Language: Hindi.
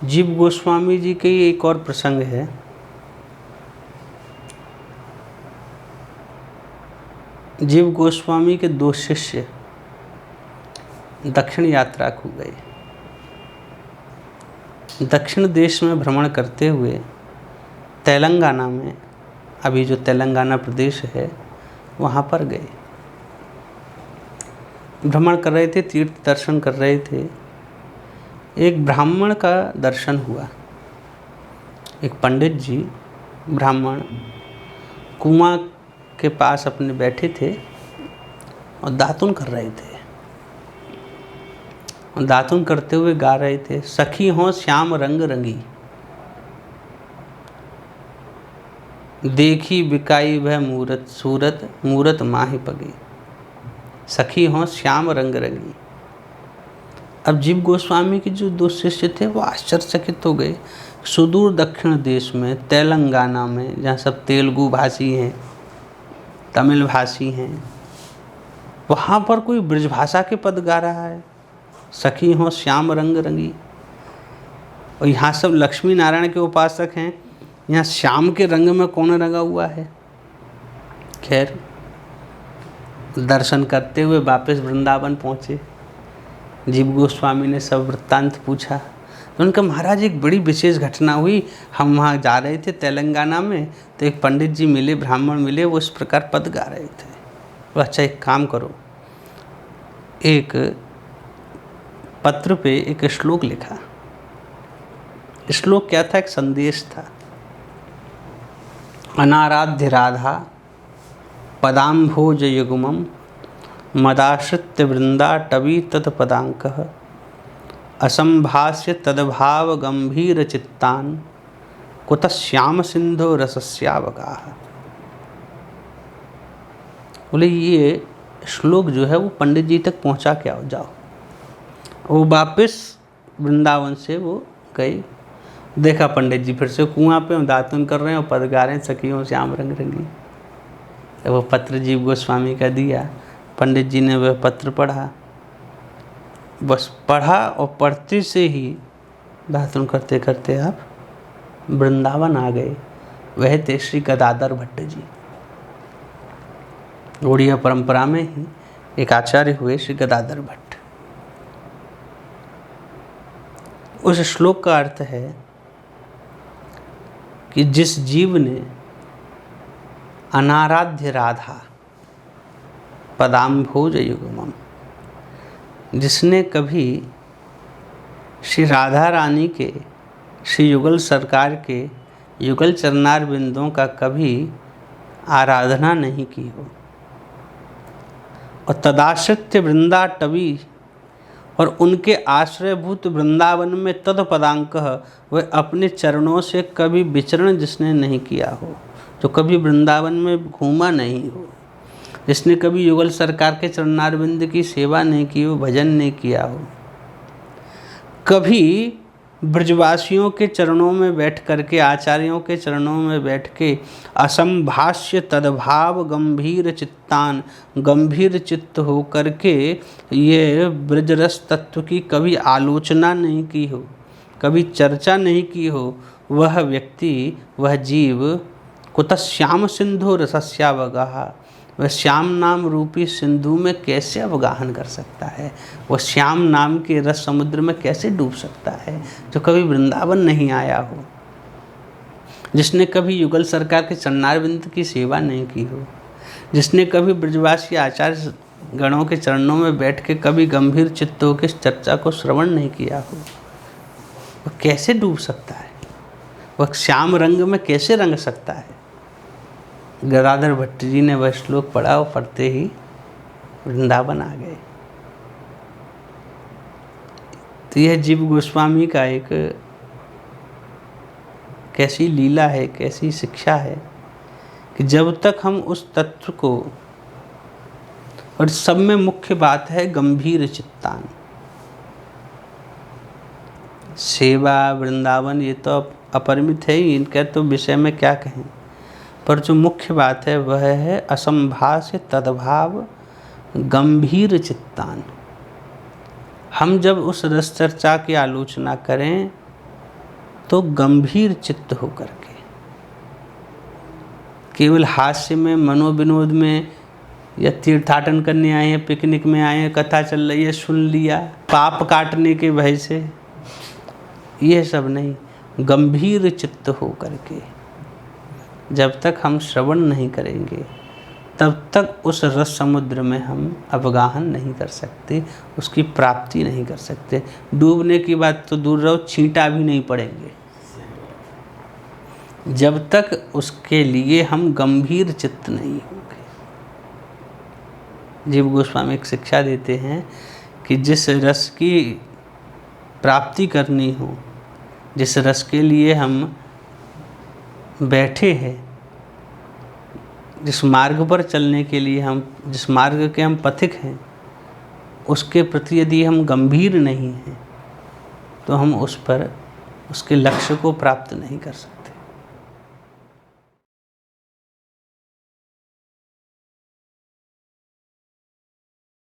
जीव गोस्वामी जी के एक और प्रसंग है। जीव गोस्वामी के दो शिष्य दक्षिण यात्रा को गए। दक्षिण देश में भ्रमण करते हुए तेलंगाना में, अभी जो तेलंगाना प्रदेश है वहाँ पर गए। भ्रमण कर रहे थे, तीर्थ दर्शन कर रहे थे। एक ब्राह्मण का दर्शन हुआ। एक पंडित जी ब्राह्मण कुआं के पास अपने बैठे थे और दातुन कर रहे थे। और दातुन करते हुए गा रहे थे, सखी हों श्याम रंग रंगी, देखी बिकाई वह मूरत सूरत, मूरत माहि पगी। सखी हों श्याम रंग रंगी। अब जीव गोस्वामी के जो दो शिष्य थे वो आश्चर्यचकित हो गए। सुदूर दक्षिण देश में, तेलंगाना में, जहाँ सब तेलुगु भाषी हैं, तमिल भाषी हैं, वहाँ पर कोई ब्रजभाषा के पद गा रहा है, सखी हों श्याम रंग रंगी। और यहाँ सब लक्ष्मी नारायण के उपासक हैं, यहाँ श्याम के रंग में कौन रंगा हुआ है। खैर, दर्शन करते हुए वापस वृंदावन पहुँचे। जीव गोस्वामी ने सब वृत्तांत पूछा। तो उनका, महाराज एक बड़ी विशेष घटना हुई, हम वहाँ जा रहे थे तेलंगाना में, तो एक पंडित जी मिले, ब्राह्मण मिले, वो इस प्रकार पद गा रहे थे। तो अच्छा एक काम करो, एक पत्र पे एक श्लोक लिखा। श्लोक क्या था? एक संदेश था। अनाराध्य राधा पदाम्भोज युग्मम मदाश्रित्य वृंदा टवी तत्पदांकः असंभाष्य तद्भाव गंभीर चित्तान कुतः श्याम सिंधो रसस्यावगाह। बोले ये श्लोक जो है वो पंडित जी तक पहुंचा के आओ, जाओ। वो वापस वृंदावन से वो गए। देखा पंडित जी फिर से कुआं पे दातुन कर रहे हैं और पद गा रहे हैं, सखियों श्याम रंग रंगी। तो वो पत्र जीव गोस्वामी का दिया। पंडित जी ने वह पत्र पढ़ा। बस पढ़ा और पढ़ते से ही दातुन करते करते आप वृंदावन आ गए। वह थे श्री गदाधर भट्ट जी। उड़िया परंपरा में ही एक आचार्य हुए श्री गदाधर भट्ट। उस श्लोक का अर्थ है कि जिस जीव ने अनाराध्य राधा पदाम्भोज युग्मम, जिसने कभी श्री राधा रानी के, श्री युगल सरकार के युगल चरणार बिंदों का कभी आराधना नहीं की हो, और तदाश्रित्य वृंदा टवी, और उनके आश्रयभूत वृंदावन में तत्पदांक, वह अपने चरणों से कभी विचरण जिसने नहीं किया हो, जो कभी वृंदावन में घूमा नहीं हो, जिसने कभी युगल सरकार के चरणारविंद की सेवा नहीं की हो, भजन नहीं किया हो, कभी ब्रजवासियों के चरणों में बैठ करके, आचार्यों के चरणों में बैठ के असंभाष्य तद्भाव गंभीर चित्तान, गंभीर चित्त हो करके ये ब्रजरस तत्व की कभी आलोचना नहीं की हो, कभी चर्चा नहीं की हो, वह व्यक्ति, वह जीव कुतः श्याम सिंधु रसस्यावगाह, वह श्याम नाम रूपी सिंधु में कैसे अवगाहन कर सकता है, वह श्याम नाम के रस समुद्र में कैसे डूब सकता है, जो कभी वृंदावन नहीं आया हो, जिसने कभी युगल सरकार के चरणारविंद की सेवा नहीं की हो, जिसने कभी ब्रजवासी आचार्य गणों के चरणों में बैठ के कभी गंभीर चित्तों के चर्चा को श्रवण नहीं किया हो, वह कैसे डूब सकता है, वह श्याम रंग में कैसे रंग सकता है। गदाधर भट्ट जी ने वह श्लोक पढ़ा और पढ़ते ही वृंदावन आ गए। तो यह जीव गोस्वामी का एक कैसी लीला है, कैसी शिक्षा है कि जब तक हम उस तत्व को, और सब में मुख्य बात है गंभीर चित्तान, सेवा वृंदावन ये तो अपरिमित है ही, इनका तो विषय में क्या कहें, पर जो मुख्य बात है वह है असंभाष्य तद्भाव गंभीर चित्तान। हम जब उस रस चर्चा की आलोचना करें तो गंभीर चित्त होकर के, केवल हास्य में, मनोविनोद में, या तीर्थाटन करने आए हैं, पिकनिक में आए हैं, कथा चल रही है सुन लिया, पाप काटने के भय से, यह सब नहीं, गंभीर चित्त होकर के। जब तक हम श्रवण नहीं करेंगे तब तक उस रस समुद्र में हम अवगाहन नहीं कर सकते, उसकी प्राप्ति नहीं कर सकते। डूबने की बात तो दूर रहो, छींटा भी नहीं पड़ेंगे जब तक उसके लिए हम गंभीर चित्त नहीं होंगे। जीव गोस्वामी एक शिक्षा देते हैं कि जिस रस की प्राप्ति करनी हो, जिस रस के लिए हम बैठे हैं, जिस मार्ग पर चलने के लिए हम, जिस मार्ग के हम पथिक हैं, उसके प्रति यदि हम गंभीर नहीं हैं तो हम उस पर, उसके लक्ष्य को प्राप्त नहीं कर सकते।